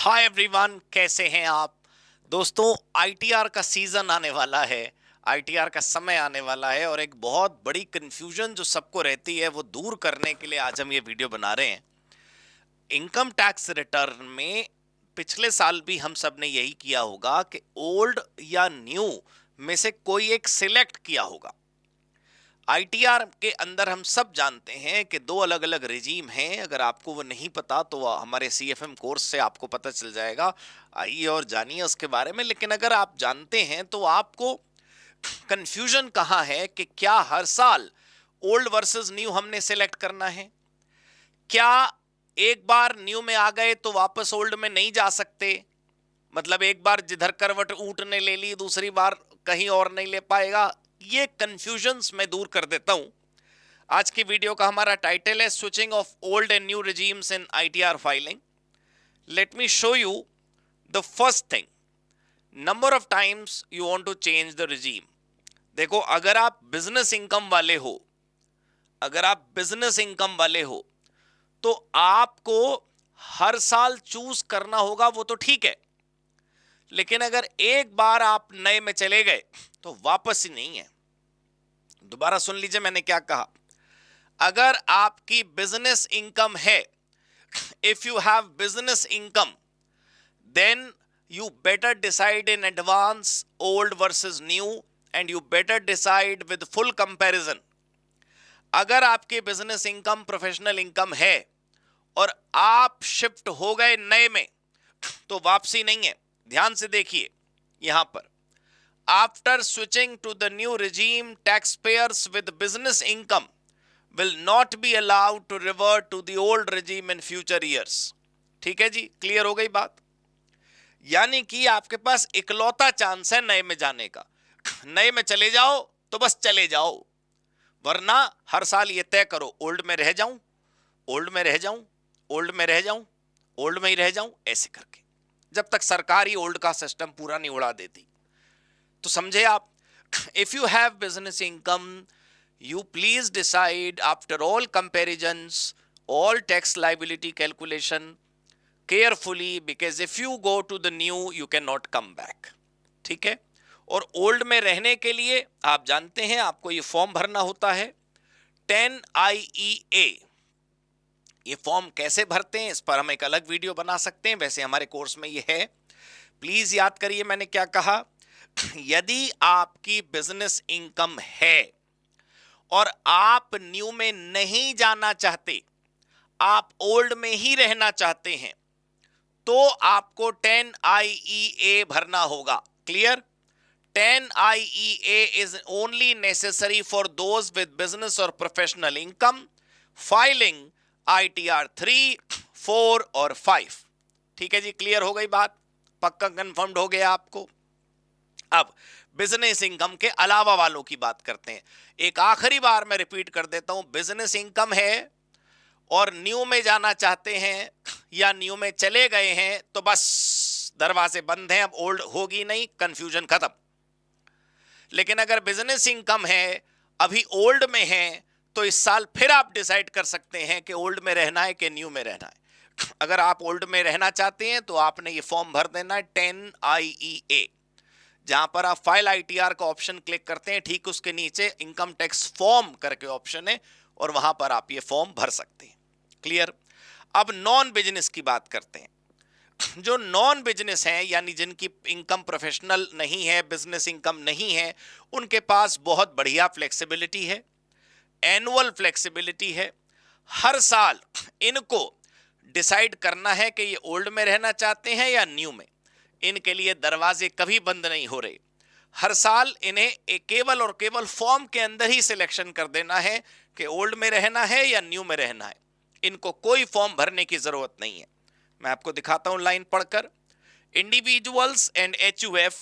Hi everyone, कैसे हैं आप दोस्तों। आईटीआर का सीजन आने वाला है, आईटीआर का समय आने वाला है और एक बहुत बड़ी कंफ्यूजन जो सबको रहती है वो दूर करने के लिए आज हम ये वीडियो बना रहे हैं। इनकम टैक्स रिटर्न में पिछले साल भी हम सब ने यही किया होगा कि ओल्ड या न्यू में से कोई एक सिलेक्ट किया होगा। आईटीआर के अंदर हम सब जानते हैं कि दो अलग अलग रिजीम हैं। अगर आपको वो नहीं पता तो हमारे सीएफएम कोर्स से आपको पता चल जाएगा। आइए और जानिए उसके बारे में। लेकिन अगर आप जानते हैं तो आपको कंफ्यूजन कहाँ है कि क्या हर साल ओल्ड वर्सेस न्यू हमने सेलेक्ट करना है? क्या एक बार न्यू में आ गए तो वापस ओल्ड में नहीं जा सकते? मतलब एक बार जिधर करवट ऊंट ने ले ली दूसरी बार कहीं और नहीं ले पाएगा। ये कंफ्यूजन्स मैं दूर कर देता हूं। आज की वीडियो का हमारा टाइटल है switching off old and new regimes in ITR filing. Let me show you the first thing, number of times you want to change the regime. देखो, अगर आप बिजनेस इनकम वाले हो, अगर आप बिजनेस इनकम वाले हो तो आपको हर साल चूज करना होगा, वो तो ठीक है। लेकिन अगर एक बार आप नए में चले गए तो वापस ही नहीं है। दोबारा सुन लीजिए मैंने क्या कहा। अगर आपकी बिजनेस इनकम है, if you have business income, then you better decide in advance old versus new and you better decide with full comparison। अगर आपकी बिजनेस इनकम प्रोफेशनल इनकम है और आप शिफ्ट हो गए नए में तो वापसी नहीं है। ध्यान से देखिए यहां पर, after switching to the new regime, taxpayers with business income will not be allowed to revert to the old regime in future years। ठीक है जी, क्लियर हो गई बात। यानी कि आपके पास इकलौता चांस है नए में जाने का। नए में चले जाओ तो बस चले जाओ, वरना हर साल ये तय करो ओल्ड में रह जाऊं, ओल्ड में रह जाऊं, ओल्ड में रह जाऊं, ओल्ड में ही रह जाऊं, ऐसे करके जब तक सरकार ही ओल्ड का सिस्टम पूरा नहीं उड़ा देती। तो समझे आप। If you have business income, you please decide after all comparisons, all tax liability calculation carefully, because if you go to the new you cannot come back। ठीक है। और ओल्ड में रहने के लिए आप जानते हैं आपको ये फॉर्म भरना होता है 10IEA। ये फॉर्म कैसे भरते हैं इस पर हम एक अलग वीडियो बना सकते हैं, वैसे हमारे कोर्स में ये है। प्लीज याद करिए मैंने क्या कहा। यदि आपकी बिजनेस इनकम है और आप न्यू में नहीं जाना चाहते, आप ओल्ड में ही रहना चाहते हैं, तो आपको 10IEA भरना होगा। Clear. 10IEA is only necessary for those with business or professional income filing ITR 3, 4 और 5। ठीक है जी, क्लियर हो गई बात, पक्का कंफर्म्ड हो गया आपको। अब बिजनेस इनकम के अलावा वालों की बात करते हैं। एक आखिरी बार मैं रिपीट कर देता हूं, बिजनेस इनकम है और न्यू में जाना चाहते हैं या न्यू में चले गए हैं तो बस दरवाजे बंद हैं, अब ओल्ड होगी नहीं, कंफ्यूजन खत्म। लेकिन अगर बिजनेस इनकम है, अभी ओल्ड में है, तो इस साल फिर आप डिसाइड कर सकते हैं कि ओल्ड में रहना है कि न्यू में रहना है। अगर आप ओल्ड में रहना चाहते हैं तो आपने ये फॉर्म भर देना है 10IEA। जहां पर आप फाइल आईटीआर का ऑप्शन क्लिक करते हैं, ठीक उसके नीचे इनकम टैक्स फॉर्म करके ऑप्शन है और वहां पर आप ये फॉर्म भर सकते हैं। क्लियर। अब नॉन बिजनेस की बात करते हैं। जो नॉन बिजनेस हैं, यानी जिनकी इनकम प्रोफेशनल नहीं है, बिजनेस इनकम नहीं है, उनके पास बहुत बढ़िया फ्लेक्सिबिलिटी है, एनुअल फ्लेक्सिबिलिटी है। हर साल इनको डिसाइड करना है कि ये ओल्ड में रहना चाहते हैं या न्यू में। इनके लिए दरवाजे कभी बंद नहीं हो रहे। हर साल इन्हें केवल और केवल फॉर्म के अंदर ही सिलेक्शन कर देना है कि ओल्ड में रहना है या न्यू में रहना है। इनको कोई फॉर्म भरने की जरूरत नहीं है। मैं आपको दिखाता हूं लाइन पढ़कर। Individuals and HUF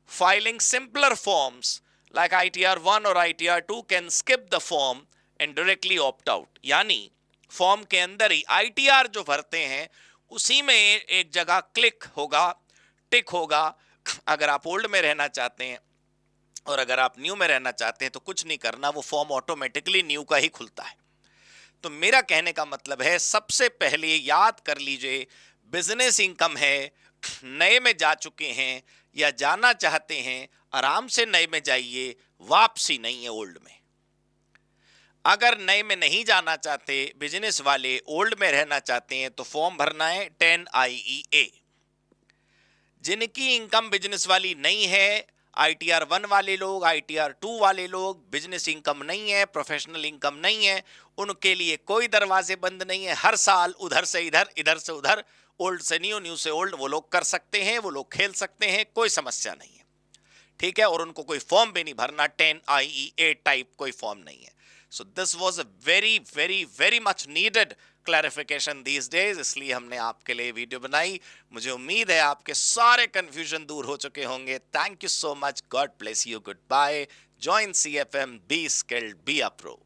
filing simpler forms like ITR 1 और ITR 2 can skip the form and directly opt out. यानी फॉर्म के अंदर ही ITR जो भरते हैं उसी में एक जगह क्लिक होगा, टिक होगा। अगर आप ओल्ड में रहना चाहते हैं और अगर आप न्यू में रहना चाहते हैं तो कुछ नहीं करना, वो फॉर्म ऑटोमेटिकली न्यू का ही खुलता है। तो मेरा कहने का मतलब है, सबसे पहले याद कर लीजिए, बिजनेस इनकम है, नए में जा चुके हैं या जाना चाहते हैं, आराम से नए में जाइए, वापसी नहीं है ओल्ड में। अगर नए में नहीं जाना चाहते बिजनेस वाले, ओल्ड में रहना चाहते हैं, तो फॉर्म भरना है 10IEA। जिनकी इनकम बिजनेस वाली नहीं है, ITR 1 वाले लोग, ITR 2 वाले लोग, बिजनेस इनकम नहीं है, प्रोफेशनल इनकम नहीं है, उनके लिए कोई दरवाजे बंद नहीं है। हर साल उधर से इधर, इधर से उधर, ओल्ड से न्यू, न्यू से ओल्ड वो लोग कर सकते हैं, वो लोग खेल सकते हैं, कोई समस्या नहीं है। ठीक है, और उनको कोई फॉर्म भी नहीं भरना, 10IEA टाइप कोई फॉर्म नहीं है। So this was a very very very much needed clarification these days, इसलिए हमने आपके लिए वीडियो बनाई। मुझे उम्मीद है आपके सारे कंफ्यूजन दूर हो चुके होंगे। Thank you so much, God bless you, goodbye. Join CFM, be skilled, be a pro.